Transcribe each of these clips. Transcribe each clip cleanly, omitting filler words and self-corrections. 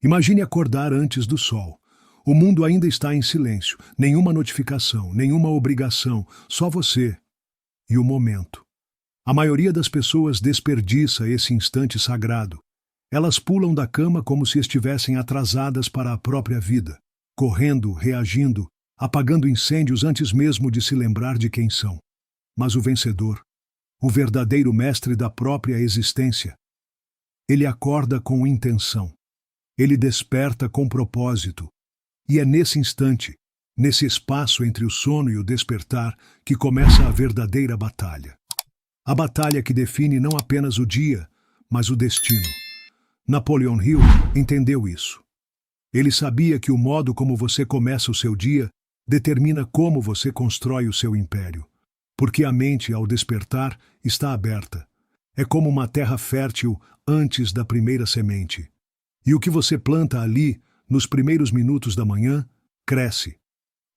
Imagine acordar antes do sol. O mundo ainda está em silêncio, nenhuma notificação, nenhuma obrigação, só você e o momento. A maioria das pessoas desperdiça esse instante sagrado. Elas pulam da cama como se estivessem atrasadas para a própria vida, correndo, reagindo, apagando incêndios antes mesmo de se lembrar de quem são. Mas o vencedor, o verdadeiro mestre da própria existência, ele acorda com intenção. Ele desperta com propósito. E é nesse instante, nesse espaço entre o sono e o despertar, que começa a verdadeira batalha. A batalha que define não apenas o dia, mas o destino. Napoleon Hill entendeu isso. Ele sabia que o modo como você começa o seu dia determina como você constrói o seu império. Porque a mente, ao despertar, está aberta. É como uma terra fértil antes da primeira semente. E o que você planta ali, nos primeiros minutos da manhã, cresce.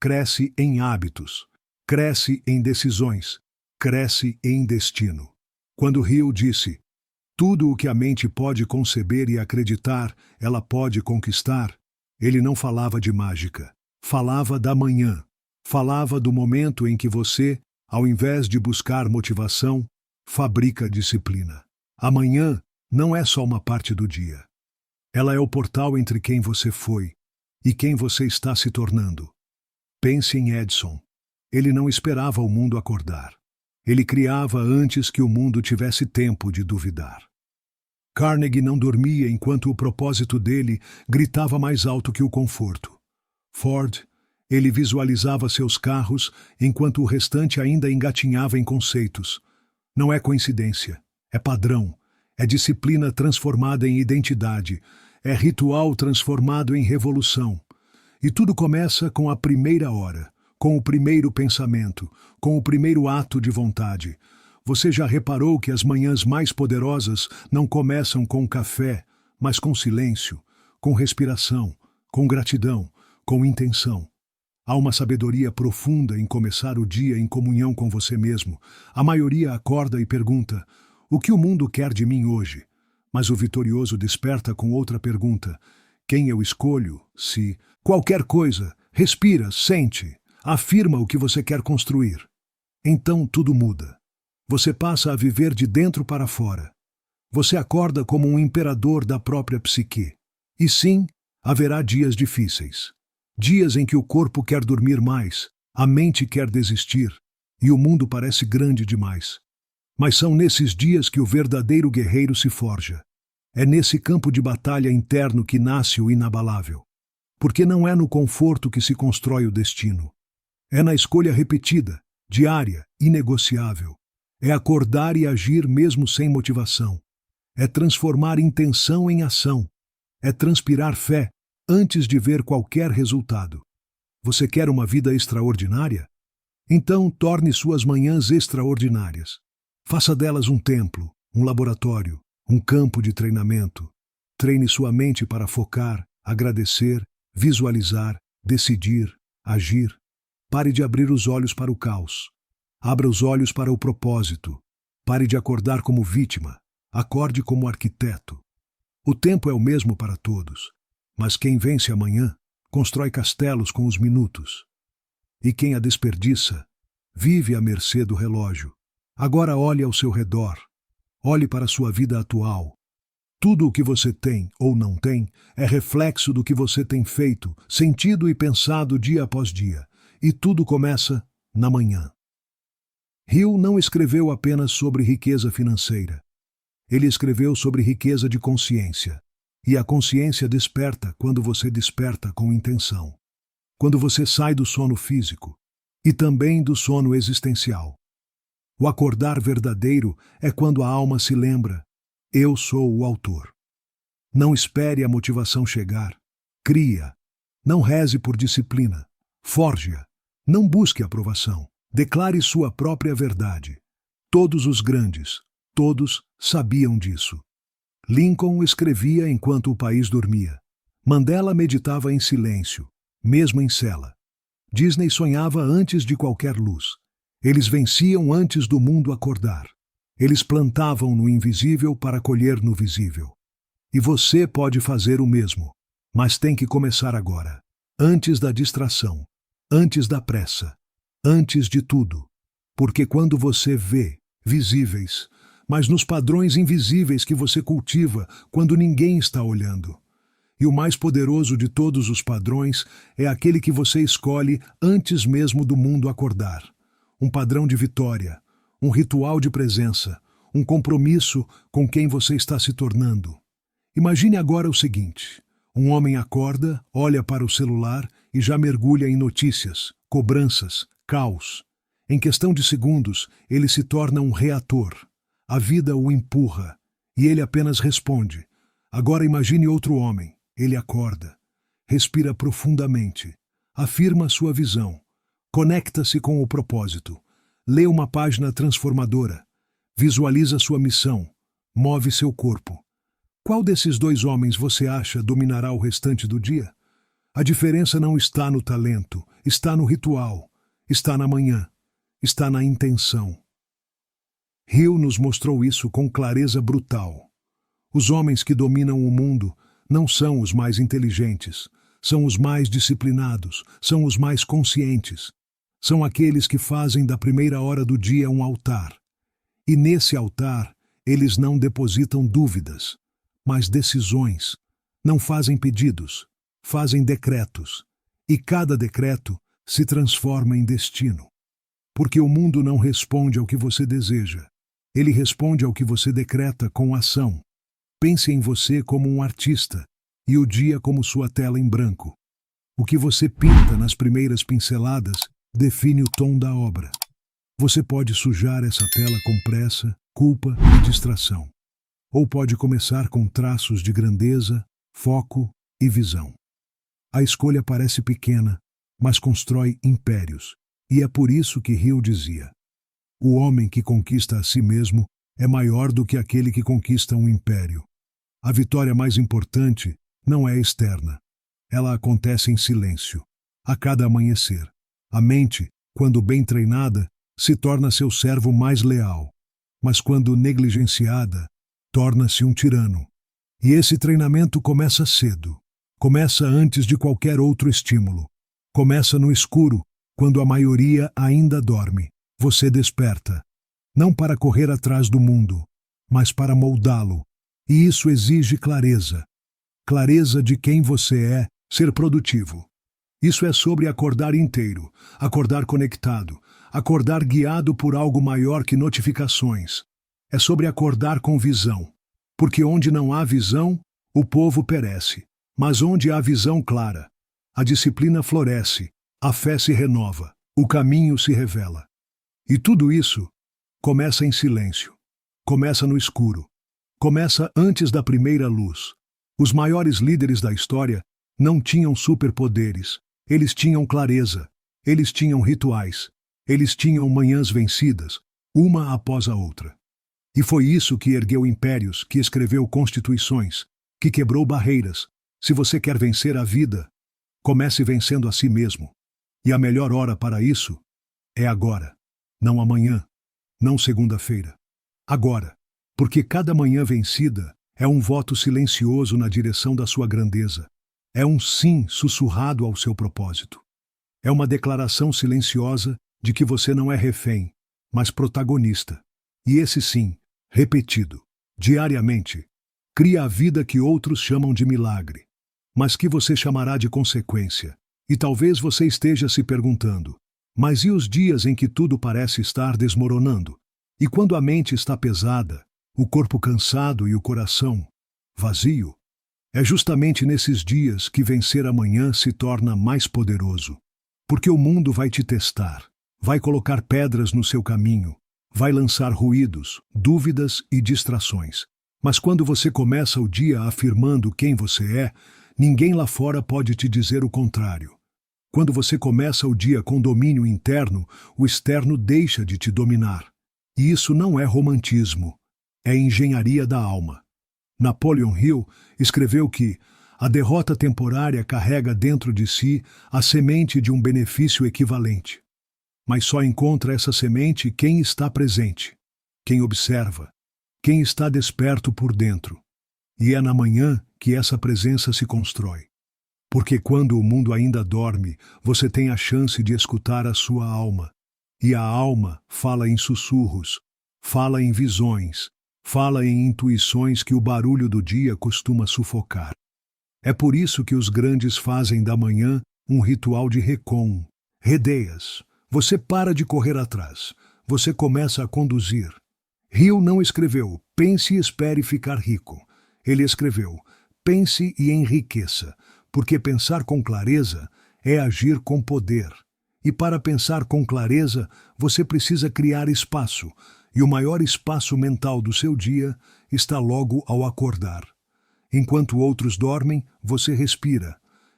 Cresce em hábitos. Cresce em decisões. Cresce em destino. Quando Hill disse: tudo o que a mente pode conceber e acreditar, ela pode conquistar, ele não falava de mágica. Falava da manhã. Falava do momento em que você, ao invés de buscar motivação, fabrica disciplina. Amanhã não é só uma parte do dia. Ela é o portal entre quem você foi e quem você está se tornando. Pense em Edison. Ele não esperava o mundo acordar. Ele criava antes que o mundo tivesse tempo de duvidar. Carnegie não dormia enquanto o propósito dele gritava mais alto que o conforto. Ford, ele visualizava seus carros enquanto o restante ainda engatinhava em conceitos. Não é coincidência, é padrão. É disciplina transformada em identidade. É ritual transformado em revolução. E tudo começa com a primeira hora, com o primeiro pensamento, com o primeiro ato de vontade. Você já reparou que as manhãs mais poderosas não começam com café, mas com silêncio, com respiração, com gratidão, com intenção. Há uma sabedoria profunda em começar o dia em comunhão com você mesmo. A maioria acorda e pergunta: o que o mundo quer de mim hoje? Mas o vitorioso desperta com outra pergunta: quem eu escolho? Se qualquer coisa, respira, sente, afirma o que você quer construir. Então tudo muda. Você passa a viver de dentro para fora. Você acorda como um imperador da própria psique. E sim, haverá dias difíceis. Dias em que o corpo quer dormir mais, a mente quer desistir, e o mundo parece grande demais. Mas são nesses dias que o verdadeiro guerreiro se forja. É nesse campo de batalha interno que nasce o inabalável. Porque não é no conforto que se constrói o destino. É na escolha repetida, diária, inegociável. É acordar e agir mesmo sem motivação. É transformar intenção em ação. É transpirar fé antes de ver qualquer resultado. Você quer uma vida extraordinária? Então torne suas manhãs extraordinárias. Faça delas um templo, um laboratório, um campo de treinamento. Treine sua mente para focar, agradecer, visualizar, decidir, agir. Pare de abrir os olhos para o caos. Abra os olhos para o propósito. Pare de acordar como vítima. Acorde como arquiteto. O tempo é o mesmo para todos, mas quem vence amanhã constrói castelos com os minutos. E quem a desperdiça vive à mercê do relógio. Agora olhe ao seu redor. Olhe para a sua vida atual. Tudo o que você tem ou não tem é reflexo do que você tem feito, sentido e pensado dia após dia. E tudo começa na manhã. Hill não escreveu apenas sobre riqueza financeira. Ele escreveu sobre riqueza de consciência. E a consciência desperta quando você desperta com intenção. Quando você sai do sono físico e também do sono existencial. O acordar verdadeiro é quando a alma se lembra: eu sou o autor. Não espere a motivação chegar. Cria. Não reze por disciplina. Forje-a. Não busque aprovação. Declare sua própria verdade. Todos os grandes, todos sabiam disso. Lincoln escrevia enquanto o país dormia. Mandela meditava em silêncio, mesmo em cela. Disney sonhava antes de qualquer luz. Eles venciam antes do mundo acordar. Eles plantavam no invisível para colher no visível. E você pode fazer o mesmo. Mas tem que começar agora. Antes da distração. Antes da pressa. Antes de tudo. Porque quando você vê, visíveis, mas nos padrões invisíveis que você cultiva quando ninguém está olhando. E o mais poderoso de todos os padrões é aquele que você escolhe antes mesmo do mundo acordar. Um padrão de vitória, um ritual de presença, um compromisso com quem você está se tornando. Imagine agora o seguinte: um homem acorda, olha para o celular e já mergulha em notícias, cobranças, caos. Em questão de segundos, ele se torna um reator. A vida o empurra e ele apenas responde. Agora imagine outro homem. Ele acorda, respira profundamente, afirma sua visão, conecta-se com o propósito, lê uma página transformadora, visualiza sua missão, move seu corpo. Qual desses dois homens você acha dominará o restante do dia? A diferença não está no talento, está no ritual, está na manhã, está na intenção. Hill nos mostrou isso com clareza brutal. Os homens que dominam o mundo não são os mais inteligentes, são os mais disciplinados, são os mais conscientes. São aqueles que fazem da primeira hora do dia um altar. E nesse altar, eles não depositam dúvidas, mas decisões. Não fazem pedidos, fazem decretos. E cada decreto se transforma em destino. Porque o mundo não responde ao que você deseja. Ele responde ao que você decreta com ação. Pense em você como um artista e o dia como sua tela em branco. O que você pinta nas primeiras pinceladas define o tom da obra. Você pode sujar essa tela com pressa, culpa e distração. Ou pode começar com traços de grandeza, foco e visão. A escolha parece pequena, mas constrói impérios. E é por isso que Hill dizia: o homem que conquista a si mesmo é maior do que aquele que conquista um império. A vitória mais importante não é externa. Ela acontece em silêncio, a cada amanhecer. A mente, quando bem treinada, se torna seu servo mais leal. Mas quando negligenciada, torna-se um tirano. E esse treinamento começa cedo. Começa antes de qualquer outro estímulo. Começa no escuro, quando a maioria ainda dorme. Você desperta. Não para correr atrás do mundo, mas para moldá-lo. E isso exige clareza. Clareza de quem você é, ser produtivo. Isso é sobre acordar inteiro, acordar conectado, acordar guiado por algo maior que notificações. É sobre acordar com visão. Porque onde não há visão, o povo perece. Mas onde há visão clara, a disciplina floresce, a fé se renova, o caminho se revela. E tudo isso começa em silêncio. Começa no escuro. Começa antes da primeira luz. Os maiores líderes da história não tinham superpoderes. Eles tinham clareza. Eles tinham rituais. Eles tinham manhãs vencidas, uma após a outra. E foi isso que ergueu impérios, que escreveu constituições, que quebrou barreiras. Se você quer vencer a vida, comece vencendo a si mesmo. E a melhor hora para isso é agora. Não amanhã, não segunda-feira. Agora. Porque cada manhã vencida é um voto silencioso na direção da sua grandeza. É um sim sussurrado ao seu propósito. É uma declaração silenciosa de que você não é refém, mas protagonista. E esse sim, repetido, diariamente, cria a vida que outros chamam de milagre, mas que você chamará de consequência. E talvez você esteja se perguntando: mas e os dias em que tudo parece estar desmoronando? E quando a mente está pesada, o corpo cansado e o coração vazio? É justamente nesses dias que vencer amanhã se torna mais poderoso. Porque o mundo vai te testar, vai colocar pedras no seu caminho, vai lançar ruídos, dúvidas e distrações. Mas quando você começa o dia afirmando quem você é, ninguém lá fora pode te dizer o contrário. Quando você começa o dia com domínio interno, o externo deixa de te dominar. E isso não é romantismo, é engenharia da alma. Napoleon Hill escreveu que a derrota temporária carrega dentro de si a semente de um benefício equivalente. Mas só encontra essa semente quem está presente, quem observa, quem está desperto por dentro. E é na manhã que essa presença se constrói. Porque quando o mundo ainda dorme, você tem a chance de escutar a sua alma. E a alma fala em sussurros, fala em visões, fala em intuições que o barulho do dia costuma sufocar. É por isso que os grandes fazem da manhã um ritual de recon, redeias. Você para de correr atrás, você começa a conduzir. Hill não escreveu, pense e espere ficar rico. Ele escreveu, pense e enriqueça, porque pensar com clareza é agir com poder. E para pensar com clareza, você precisa criar espaço, e o maior espaço mental do seu dia está logo ao acordar. Enquanto outros dormem, você respira.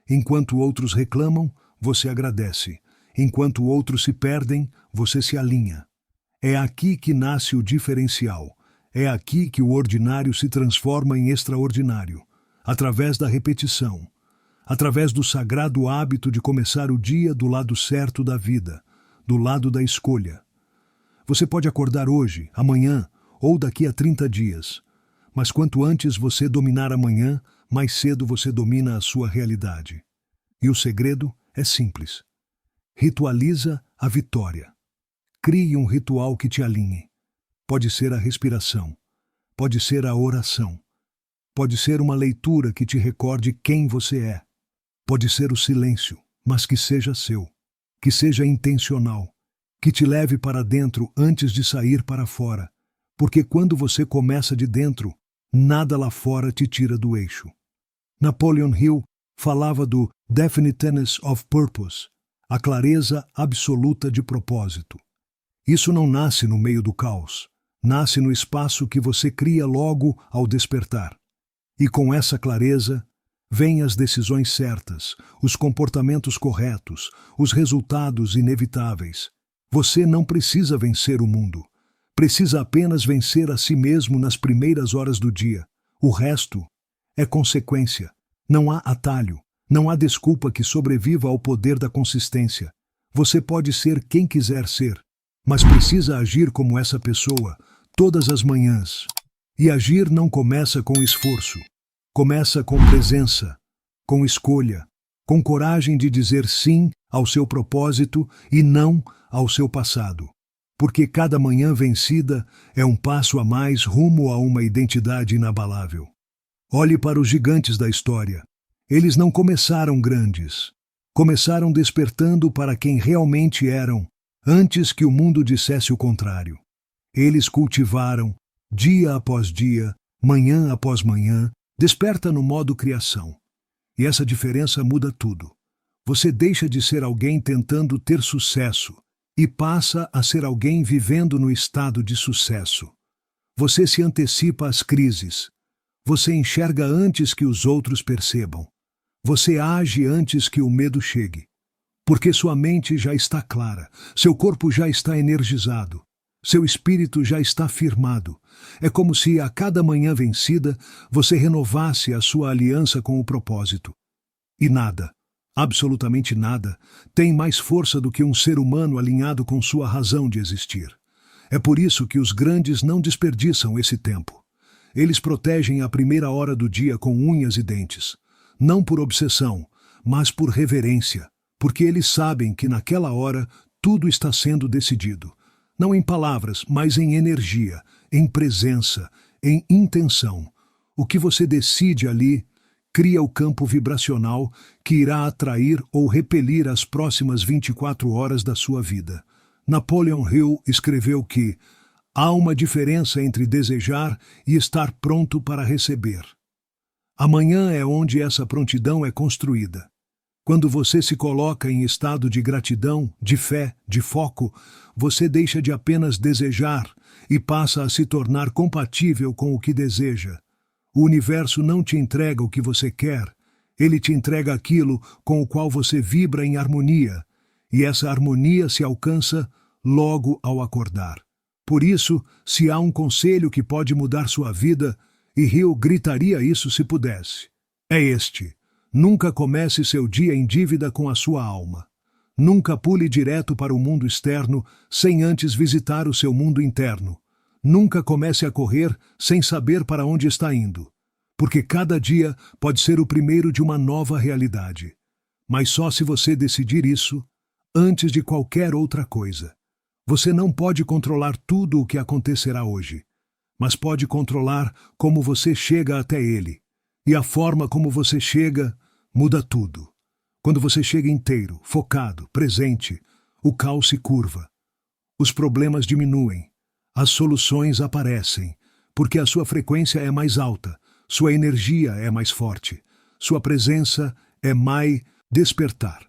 Enquanto outros reclamam, você agradece. Enquanto outros se perdem, você se alinha. É aqui que nasce o diferencial. É aqui que o ordinário se transforma em extraordinário, através da repetição, através do sagrado hábito de começar o dia do lado certo da vida, do lado da escolha. Você pode acordar hoje, amanhã ou daqui a 30 dias, mas quanto antes você dominar amanhã, mais cedo você domina a sua realidade. E o segredo é simples. Ritualiza a vitória. Crie um ritual que te alinhe. Pode ser a respiração, pode ser a oração, pode ser uma leitura que te recorde quem você é. Pode ser o silêncio, mas que seja seu, que seja intencional, que te leve para dentro antes de sair para fora, porque quando você começa de dentro, nada lá fora te tira do eixo. Napoleon Hill falava do definiteness of purpose, a clareza absoluta de propósito. Isso não nasce no meio do caos, nasce no espaço que você cria logo ao despertar. E com essa clareza, vêm as decisões certas, os comportamentos corretos, os resultados inevitáveis. Você não precisa vencer o mundo. Precisa apenas vencer a si mesmo nas primeiras horas do dia. O resto é consequência. Não há atalho. Não há desculpa que sobreviva ao poder da consistência. Você pode ser quem quiser ser, mas precisa agir como essa pessoa, todas as manhãs. E agir não começa com esforço. Começa com presença, com escolha, com coragem de dizer sim ao seu propósito e não ao seu passado. Porque cada manhã vencida é um passo a mais rumo a uma identidade inabalável. Olhe para os gigantes da história. Eles não começaram grandes. Começaram despertando para quem realmente eram, antes que o mundo dissesse o contrário. Eles cultivaram, dia após dia, manhã após manhã, desperta no modo criação. E essa diferença muda tudo. Você deixa de ser alguém tentando ter sucesso e passa a ser alguém vivendo no estado de sucesso. Você se antecipa às crises. Você enxerga antes que os outros percebam. Você age antes que o medo chegue. Porque sua mente já está clara, seu corpo já está energizado, seu espírito já está firmado. É como se a cada manhã vencida você renovasse a sua aliança com o propósito. E nada, absolutamente nada, tem mais força do que um ser humano alinhado com sua razão de existir. É por isso que os grandes não desperdiçam esse tempo. Eles protegem a primeira hora do dia com unhas e dentes, não por obsessão, mas por reverência, porque eles sabem que naquela hora tudo está sendo decidido, não em palavras, mas em energia, em presença, em intenção. O que você decide ali cria o campo vibracional que irá atrair ou repelir as próximas 24 horas da sua vida. Napoleon Hill escreveu que há uma diferença entre desejar e estar pronto para receber. Amanhã é onde essa prontidão é construída. Quando você se coloca em estado de gratidão, de fé, de foco, você deixa de apenas desejar e passa a se tornar compatível com o que deseja. O universo não te entrega o que você quer, ele te entrega aquilo com o qual você vibra em harmonia, e essa harmonia se alcança logo ao acordar. Por isso, se há um conselho que pode mudar sua vida, e Hill gritaria isso se pudesse, é este: nunca comece seu dia em dívida com a sua alma. Nunca pule direto para o mundo externo sem antes visitar o seu mundo interno. Nunca comece a correr sem saber para onde está indo. porque cada dia pode ser o primeiro de uma nova realidade. Mas só se você decidir isso antes de qualquer outra coisa. Você não pode controlar tudo o que acontecerá hoje, mas pode controlar como você chega até ele. E a forma como você chega muda tudo. Quando você chega inteiro, focado, presente, o caos se curva. Os problemas diminuem. As soluções aparecem, porque a sua frequência é mais alta, sua energia é mais forte, sua presença é mais despertar.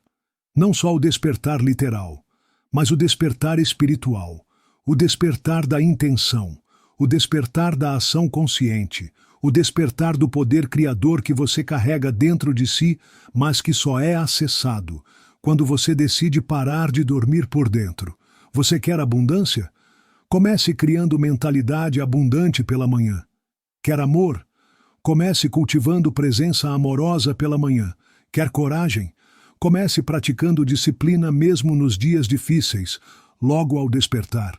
Não só o despertar literal, mas o despertar espiritual, o despertar da intenção, o despertar da ação consciente, o despertar do poder criador que você carrega dentro de si, mas que só é acessado quando você decide parar de dormir por dentro. Você quer abundância? Comece criando mentalidade abundante pela manhã. Quer amor? Comece cultivando presença amorosa pela manhã. Quer coragem? Comece praticando disciplina mesmo nos dias difíceis, logo ao despertar.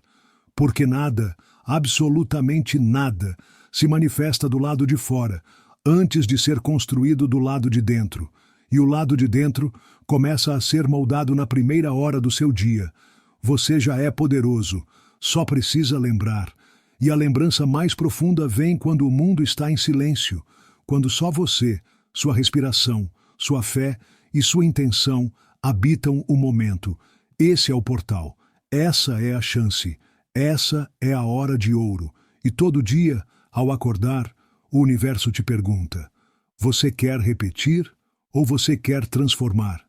Porque nada, absolutamente nada, se manifesta do lado de fora, antes de ser construído do lado de dentro. E o lado de dentro começa a ser moldado na primeira hora do seu dia. Você já é poderoso, só precisa lembrar. E a lembrança mais profunda vem quando o mundo está em silêncio, quando só você, sua respiração, sua fé e sua intenção habitam o momento. Esse é o portal, essa é a chance, essa é a hora de ouro. E todo dia, ao acordar, o universo te pergunta: você quer repetir ou você quer transformar?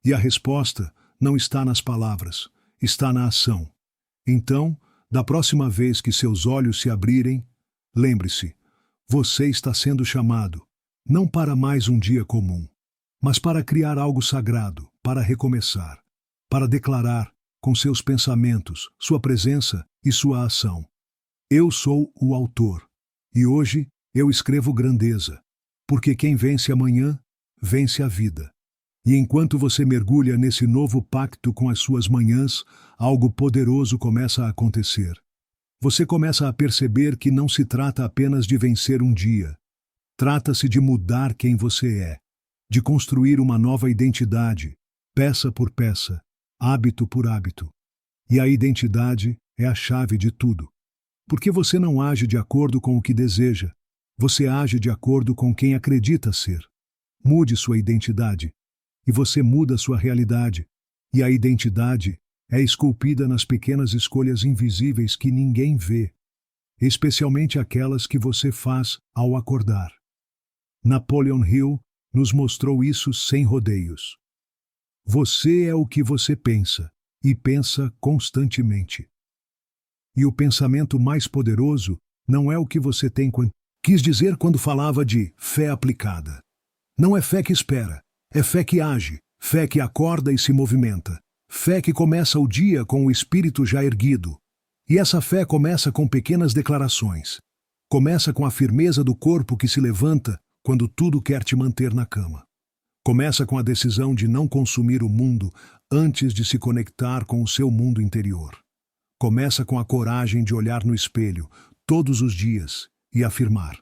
E a resposta não está nas palavras, está na ação. Então, da próxima vez que seus olhos se abrirem, lembre-se, você está sendo chamado, não para mais um dia comum, mas para criar algo sagrado, para recomeçar, para declarar, com seus pensamentos, sua presença e sua ação: eu sou o autor, e hoje eu escrevo grandeza, porque quem vence amanhã, vence a vida. E enquanto você mergulha nesse novo pacto com as suas manhãs, algo poderoso começa a acontecer. Você começa a perceber que não se trata apenas de vencer um dia. Trata-se de mudar quem você é, de construir uma nova identidade, peça por peça, hábito por hábito. E a identidade é a chave de tudo. Porque você não age de acordo com o que deseja, você age de acordo com quem acredita ser. Mude sua identidade, e você muda sua realidade. E a identidade é esculpida nas pequenas escolhas invisíveis que ninguém vê, especialmente aquelas que você faz ao acordar. Napoleon Hill nos mostrou isso sem rodeios. Você é o que você pensa, e pensa constantemente. E o pensamento mais poderoso não é o que você tem quis dizer quando falava de fé aplicada. Não é fé que espera, é fé que age, fé que acorda e se movimenta, fé que começa o dia com o espírito já erguido. E essa fé começa com pequenas declarações. Começa com a firmeza do corpo que se levanta quando tudo quer te manter na cama. Começa com a decisão de não consumir o mundo antes de se conectar com o seu mundo interior. Começa com a coragem de olhar no espelho todos os dias e afirmar: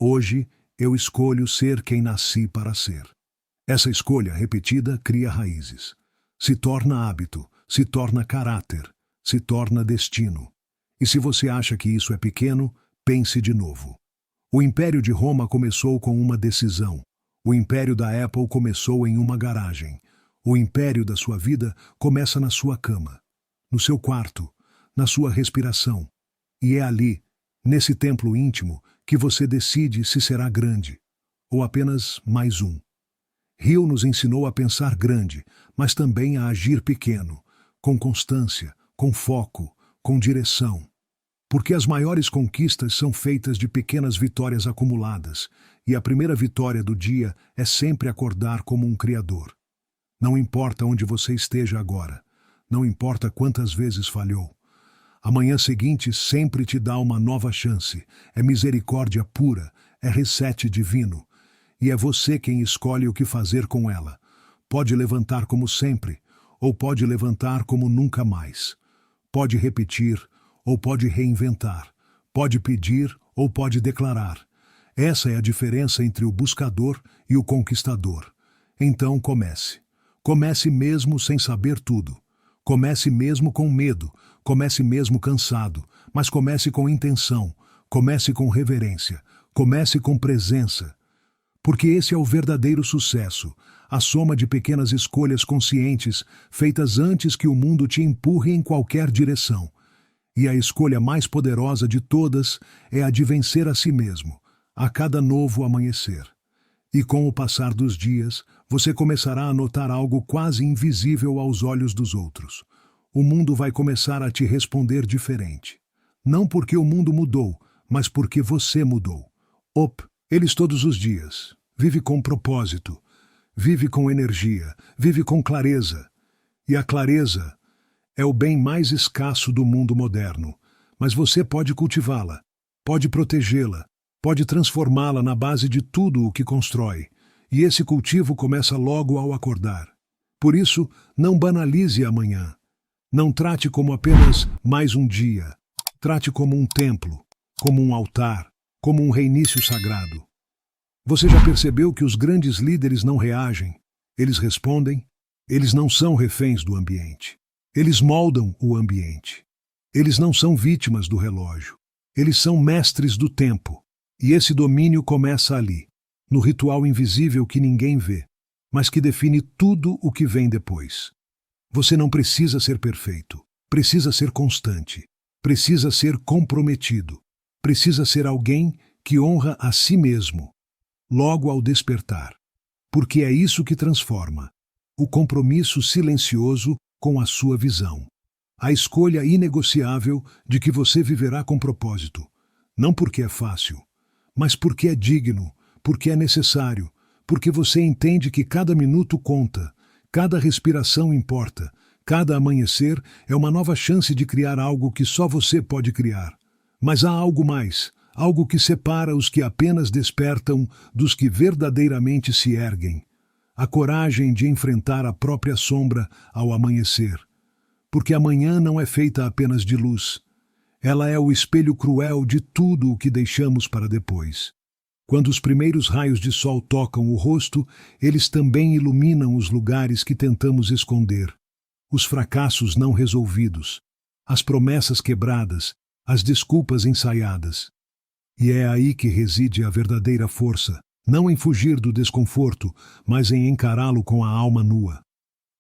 hoje eu escolho ser quem nasci para ser. Essa escolha repetida cria raízes. Se torna hábito, se torna caráter, se torna destino. E se você acha que isso é pequeno, pense de novo. O Império de Roma começou com uma decisão. O Império da Apple começou em uma garagem. O império da sua vida começa na sua cama, no seu quarto, na sua respiração. E é ali, nesse templo íntimo, que você decide se será grande, ou apenas mais um. Hill nos ensinou a pensar grande, mas também a agir pequeno, com constância, com foco, com direção. Porque as maiores conquistas são feitas de pequenas vitórias acumuladas, e a primeira vitória do dia é sempre acordar como um criador. Não importa onde você esteja agora, não importa quantas vezes falhou. A manhã seguinte sempre te dá uma nova chance, é misericórdia pura, é reset divino. E é você quem escolhe o que fazer com ela. Pode levantar como sempre, ou pode levantar como nunca mais. Pode repetir, ou pode reinventar. Pode pedir, ou pode declarar. Essa é a diferença entre o buscador e o conquistador. Então comece. Comece mesmo sem saber tudo. Comece mesmo com medo. Comece mesmo cansado. Mas comece com intenção. Comece com reverência. Comece com presença. Porque esse é o verdadeiro sucesso, a soma de pequenas escolhas conscientes feitas antes que o mundo te empurre em qualquer direção. E a escolha mais poderosa de todas é a de vencer a si mesmo, a cada novo amanhecer. E com o passar dos dias, você começará a notar algo quase invisível aos olhos dos outros. O mundo vai começar a te responder diferente. Não porque o mundo mudou, mas porque você mudou. Eles todos os dias. Vive com propósito. Vive com energia. Vive com clareza. E a clareza é o bem mais escasso do mundo moderno. Mas você pode cultivá-la, pode protegê-la, pode transformá-la na base de tudo o que constrói. E esse cultivo começa logo ao acordar. Por isso, não banalize amanhã. Não trate como apenas mais um dia. Trate como um templo, como um altar, como um reinício sagrado. Você já percebeu que os grandes líderes não reagem? Eles respondem. Eles não são reféns do ambiente. Eles moldam o ambiente. Eles não são vítimas do relógio. Eles são mestres do tempo. E esse domínio começa ali, no ritual invisível que ninguém vê, mas que define tudo o que vem depois. Você não precisa ser perfeito. Precisa ser constante. Precisa ser comprometido. Precisa ser alguém que honra a si mesmo, logo ao despertar. Porque é isso que transforma o compromisso silencioso com a sua visão. A escolha inegociável de que você viverá com propósito. Não porque é fácil, mas porque é digno, porque é necessário, porque você entende que cada minuto conta, cada respiração importa, cada amanhecer é uma nova chance de criar algo que só você pode criar. Mas há algo mais, algo que separa os que apenas despertam dos que verdadeiramente se erguem. A coragem de enfrentar a própria sombra ao amanhecer. Porque a manhã não é feita apenas de luz. Ela é o espelho cruel de tudo o que deixamos para depois. Quando os primeiros raios de sol tocam o rosto, eles também iluminam os lugares que tentamos esconder. Os fracassos não resolvidos, as promessas quebradas, as desculpas ensaiadas. E é aí que reside a verdadeira força, não em fugir do desconforto, mas em encará-lo com a alma nua.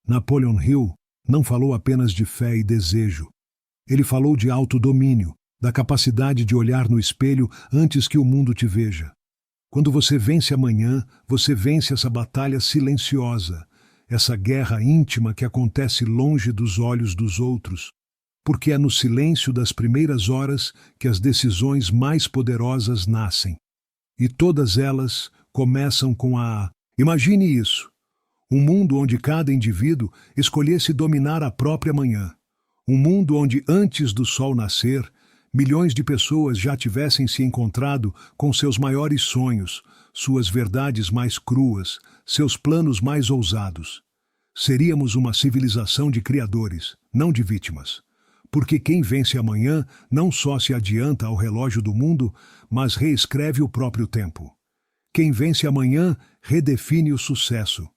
Napoleon Hill não falou apenas de fé e desejo. Ele falou de autodomínio, da capacidade de olhar no espelho antes que o mundo te veja. Quando você vence amanhã, você vence essa batalha silenciosa, essa guerra íntima que acontece longe dos olhos dos outros, porque é no silêncio das primeiras horas que as decisões mais poderosas nascem. E todas elas começam com a... Imagine isso. Um mundo onde cada indivíduo escolhesse dominar a própria manhã. Um mundo onde, antes do sol nascer, milhões de pessoas já tivessem se encontrado com seus maiores sonhos, suas verdades mais cruas, seus planos mais ousados. Seríamos uma civilização de criadores, não de vítimas. Porque quem vence amanhã não só se adianta ao relógio do mundo, mas reescreve o próprio tempo. Quem vence amanhã redefine o sucesso,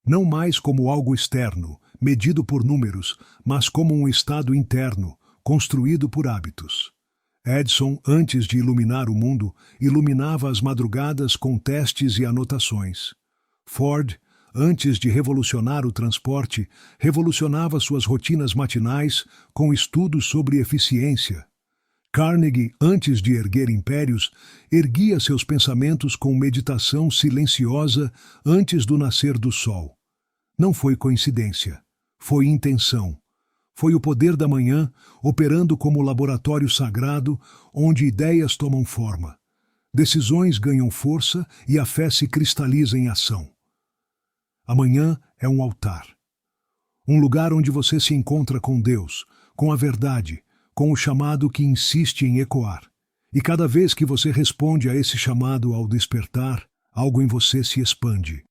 não mais como algo externo, medido por números, mas como um estado interno, construído por hábitos. Edison, antes de iluminar o mundo, iluminava as madrugadas com testes e anotações. Ford, antes de revolucionar o transporte, revolucionava suas rotinas matinais com estudos sobre eficiência. Carnegie, antes de erguer impérios, erguia seus pensamentos com meditação silenciosa antes do nascer do sol. Não foi coincidência, foi intenção. Foi o poder da manhã operando como laboratório sagrado onde ideias tomam forma. Decisões ganham força e a fé se cristaliza em ação. Amanhã é um altar. Um lugar onde você se encontra com Deus, com a verdade, com o chamado que insiste em ecoar. E cada vez que você responde a esse chamado ao despertar, algo em você se expande.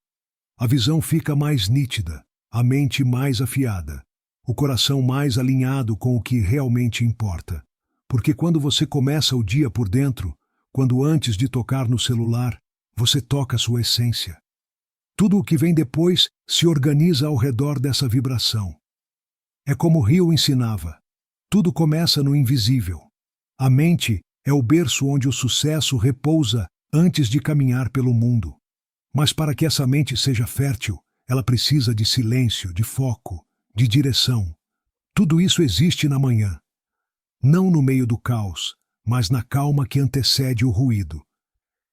A visão fica mais nítida, a mente mais afiada, o coração mais alinhado com o que realmente importa. Porque quando você começa o dia por dentro, quando antes de tocar no celular, você toca a sua essência. Tudo o que vem depois se organiza ao redor dessa vibração. É como Rio ensinava. Tudo começa no invisível. A mente é o berço onde o sucesso repousa antes de caminhar pelo mundo. Mas para que essa mente seja fértil, ela precisa de silêncio, de foco, de direção. Tudo isso existe na manhã. Não no meio do caos, mas na calma que antecede o ruído.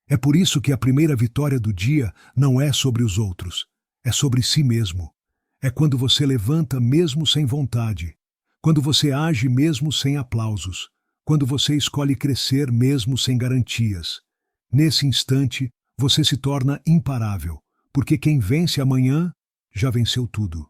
É por isso que a primeira vitória do dia não é sobre os outros, é sobre si mesmo. É quando você levanta mesmo sem vontade, quando você age mesmo sem aplausos, quando você escolhe crescer mesmo sem garantias. Nesse instante, você se torna imparável, porque quem vence amanhã já venceu tudo.